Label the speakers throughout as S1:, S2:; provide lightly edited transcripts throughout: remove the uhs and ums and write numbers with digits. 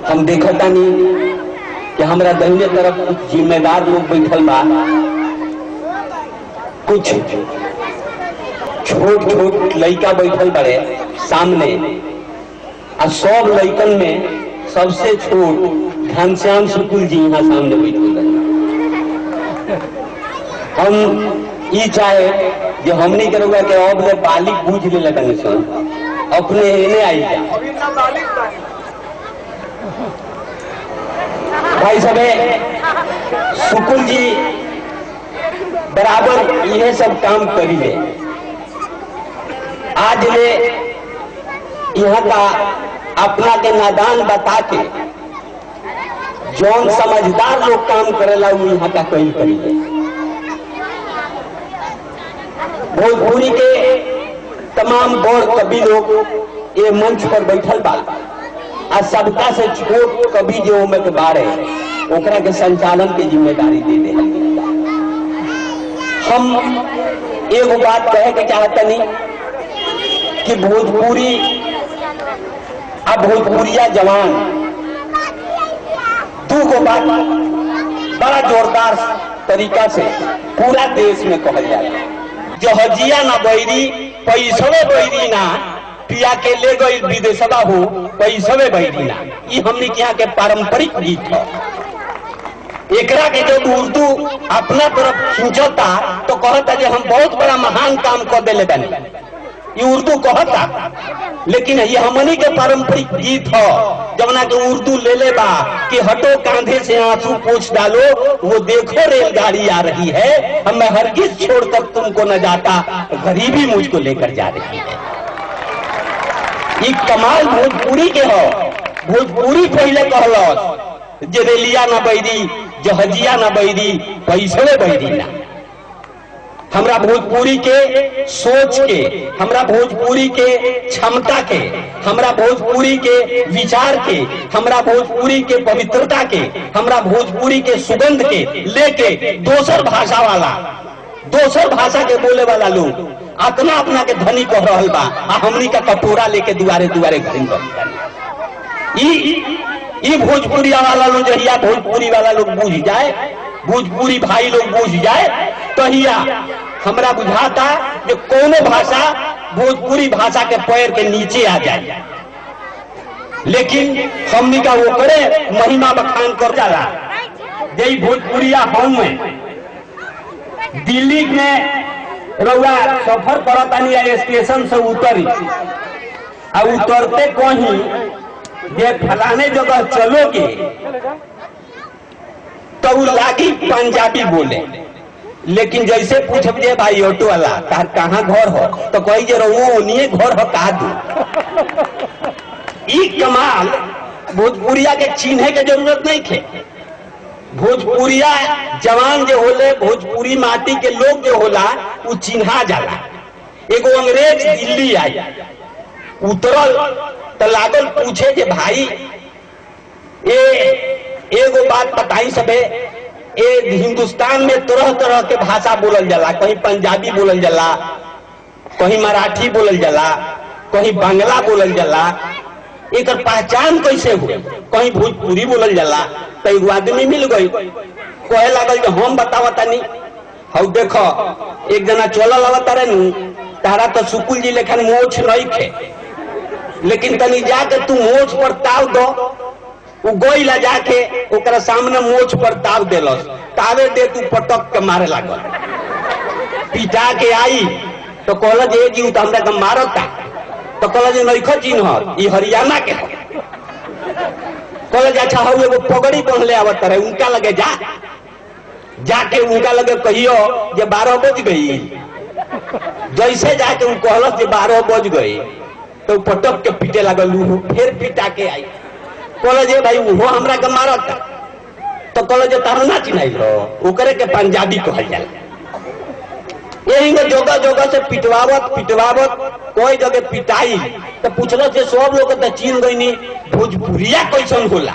S1: हम देखता नहीं कि हमारा दाहिने तरफ कुछ जिम्मेदार लोग बैठल बा, कुछ छोट छोट लड़का बैठल बड़े सामने, और सब लड़कन में सबसे छोट घनश्याम शुक्ल जी यहाँ सामने बैठल बड़े। हम ये चाहे जो हमने करूँगा कि अब ले बालिक बूझ ले लगन सुन अपने एने आई जा भाई सबे शुक्ल जी बराबर यह सब काम करी ले। आज ले यहाँ का अपना के नादान बता के जौन समझदार लोग काम करेला वो यहाँ का कहीं करी ले। भोजपुरी के तमाम बड़ कवि लोग ये मंच पर बैठल बा, आ सबका से छोट कवि जो में के बारे ओकरा के संचालन के जिम्मेदारी दे दे। हम एक बात कहे के चाहते नहीं कि भोजपुरी अब भोजपुरिया जवान दू को बात बड़ा जोरदार तरीका से पूरा देश में कहल जाए। जहजिया ना बैरी पैसवे बैरी ना, पिया के ले गई विदेशवा हो पैसवे बैरी ना, ये हमने यहाँ के पारंपरिक गीत है। एकरा के जब उर्दू अपना तरफ खींचता तो कहता जे हम बहुत बड़ा महान काम कर दिले बने, ये उर्दू कहता। लेकिन ये हमनी के पारंपरिक गीत है जवना के उर्दू ले ले बा कि हटो कांधे से आंसू पोंछ डालो, वो देखो रेलगाड़ी आ रही है, मैं हरगिज छोड़कर तुमको न जाता, गरीबी मुझको लेकर जा रही है। ये कमाल भोजपुरी के हो। भोजपुरी पहले कहल जे रेलिया न बैरी जहजिया न बैरी पैसवे बैरी ना। हमरा भोजपुरी के सोच के, हमरा भोजपुरी के क्षमता के, हमरा भोजपुरी के विचार के, हमरा भोजपुरी के पवित्रता के, हमरा भोजपुरी के सुगंध के लेके दोसर भाषा वाला, दोसर भाषा के बोले वाला लोग अपना अपना के धनी कह रहल बा, आ हमनी का कटोरा लेके दुआरे दुआरे घूम ई भोजपुरी वाला लोग जहिया भोजपुरी वाला लोग बूझ जाए, भोजपुरी भाई लोग बूझ जाए, तहिया हमरा बुझाता कि कोनो भाषा भोजपुरी भाषा के पैर के नीचे आ जाए। लेकिन हमनी का वो करे महिमा बखान कर जाला। जय भोजपुरिया हम में दिल्ली में रउआ सफर करतानी, स्टेशन से उतरी आ उतरते कहीं जे फलाने जगह चलोगे तो लागी पंजाबी बोले, लेकिन जैसे पूछब जे भाई ऑटो वाला तार कहाँ घर हो तो कही जे ओनिए घर हो का दू। ई कमाल भोजपुरिया के चिन्हे के जरूरत नहीं थे। भोजपुरिया जवान जो होले, भोजपुरी माटी के लोग जो होला वो चिन्हा जाला। एगो अंग्रेज दिल्ली आई, उतरल तो लागल पूछे जे भाई एगो बात बताई सबे, हिंदुस्तान में तरह तरह के भाषा बोलल जाला, कहीं पंजाबी बोलल जाला, कहीं मराठी बोलल जाला, कहीं बांग्ला बोलल जाला, एक पहचान कैसे हुई? कहीं भोजपुरी बोलल जाला। तो एगो आदमी मिल गई, कहे लागल कि हम बतावता नहीं, हौ देखो एक जना चलल आवता रहे, तारा तो शुक्ल जी लेखन मोछ नहीं थे, लेकिन तनी जाके तू मोछ पर ताव दो। वो गोइला जाके ओकरा सामने मोछ पर ताव देलस, तावे दे तू पटक के मारे लागल, पिटा के आई तो कहल जे जी तो हमरा के मारता, तो कहल जे नइखो चिन्ह ई हरियाणा के हो। कहल जे अच्छा हो एगो पगड़ी पहनले आवत रहे, उनका लगे जाके उनका लगे कहियो जे 12 बज गई। जैसे जाके उ कहलस जे 12 बज गई तो पटक के पीटे लागल, फिर पिटा के आई। कहल जे भाई वो हमरा के मारता, तो कहल जे तार ना चिन्हाई लो, ओकरे के पंजाबी कहल जाला। यही जगह जगह से पिटवावत कोई जगह पिटाई तो पूछल से सब लोग तो चिन्ह गई भोजपुरिया कैसन होला,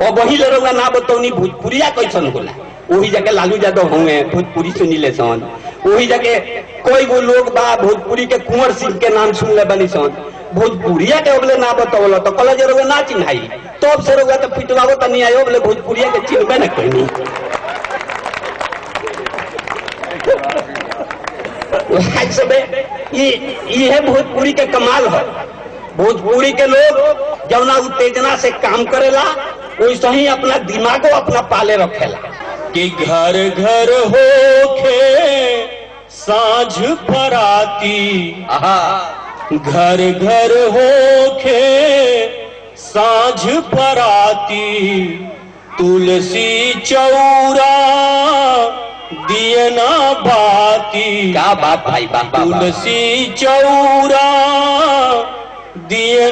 S1: और वही लोग ना बतौनी भोजपुरिया कैसन होला। वही जगह लालू यादव होंगे भोजपुरी सुनीले सन, वही जगह कोई वो लोग बा भोजपुरी के कुंवर सिंह के नाम सुन ले बनी सन, भोजपुरिया के ओबले ना बतावल तो कल जे रोगे ना चिन्हाई तब से रोगे तो पिटवाबो तो नहीं आयो बोले भोजपुरिया के चिन्हबे ना कहीं ये है भोजपुरी के कमाल है। भोजपुरी के लोग जौना उत्तेजना से काम करेला वैसे ही अपना दिमागो अपना पाले रखेला
S2: कि घर घर होखे साँझ पराती, घर घर होखे साँझ पराती, तुलसी चौरा दिए ना बाती।
S1: क्या बात भाई,
S2: तुलसी चौरा दिए